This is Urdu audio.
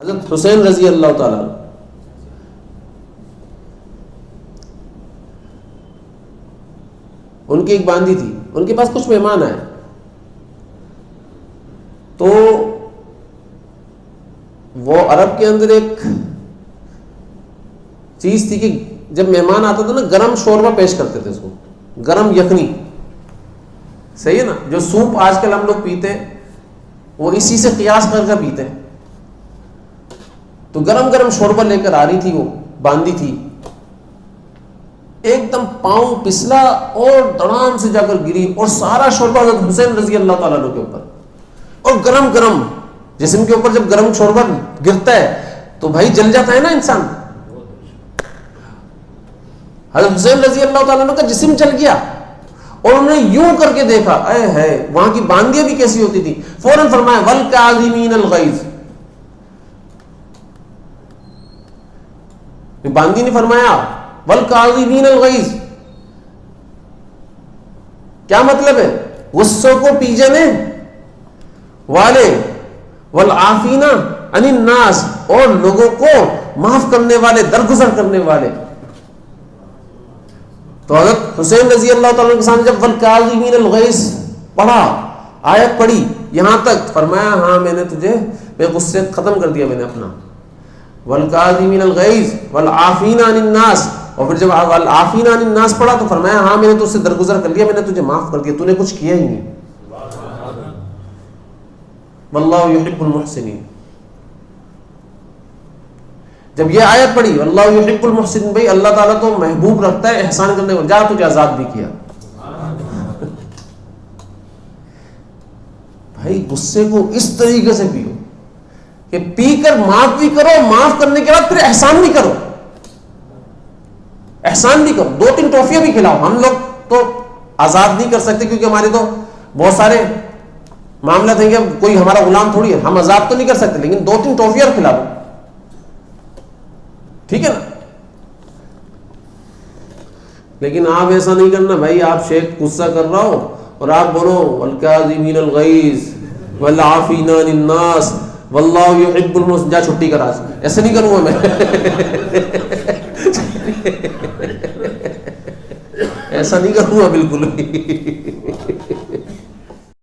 حضرت حسین رضی اللہ تعالیٰ عنہ، ان کی ایک باندی تھی، ان کے پاس کچھ مہمان آئے تو وہ عرب کے اندر ایک چیز تھی کہ جب مہمان آتا تھا نا گرم شوربہ پیش کرتے تھے، اس کو گرم یخنی، صحیح ہے نا، جو سوپ آج کل ہم لوگ پیتے وہ اسی سے قیاس کر کے پیتے، تو گرم گرم شوربہ لے کر آ رہی تھی، وہ باندھی تھی، ایک دم پاؤں پسلا اور دڑام سے جا کر گری اور سارا شوربہ حضرت حسین رضی اللہ تعالیٰ عنہ کے اوپر، اور گرم گرم جسم کے اوپر جب گرم شوربہ گرتا ہے تو بھائی جل جاتا ہے نا انسان. حضرت حسین رضی اللہ تعالیٰ عنہ کا جسم جل گیا اور انہوں نے یوں کر کے دیکھا، اے ہے وہاں کی باندیاں بھی کیسی ہوتی تھی، فوراً فرمایا والکاظمین الغیظ. باندی نے فرمایا والکاظمین الغیظ، کیا مطلب ہے؟ غصوں کو پی جانے والے، والعافین عن الناس، اور لوگوں کو معاف کرنے والے، درگزر کرنے والے. تو حضرت حسین رضی اللہ تعالیٰ کے سامنے جب والکاظمین الغیظ پڑھا، آیت پڑھی یہاں تک، فرمایا ہاں میں نے تجھے، میں غصے ختم کر دیا میں نے اپنا. والکاظمین الغیظ والعافین عن الناس، اور پھر جب والعافین عن الناس پڑھا تو فرمایا ہاں میں نے تو اس سے درگزر کر لیا، میں نے تجھے معاف کر دیا، تو نے کچھ کیا ہی نہیں. واللہ یحب المحسنین. جب یہ آیت پڑھی واللہ یحب المحسنین، بھائی اللہ تعالیٰ تو محبوب رکھتا ہے احسان کرنے کو، جا تجھے آزاد بھی کیا. بھائی غصے کو اس طریقے سے پیو کہ پی کر معاف بھی کرو، معاف کرنے کے بعد پھر احسان بھی کرو، احسان بھی کرو، 2-3 ٹافیاں بھی کھلاؤ. ہم لوگ تو آزاد نہیں کر سکتے کیونکہ ہمارے تو بہت سارے معاملات ہیں کہ کوئی ہمارا غلام تھوڑی ہے، ہم آزاد تو نہیں کر سکتے، لیکن 2-3 ٹافیاں کھلا دو، ٹھیک ہے نا. لیکن آپ ایسا نہیں کرنا بھائی، آپ شیخ غصہ کر رہا ہو اور آپ بولو والکاظمین الغیظ والعافین عن الناس واللہ یحب المحسنین، جا چھٹی کر آج، ایسے نہیں کروں گا میں. ایسا نہیں کروں گا بالکل.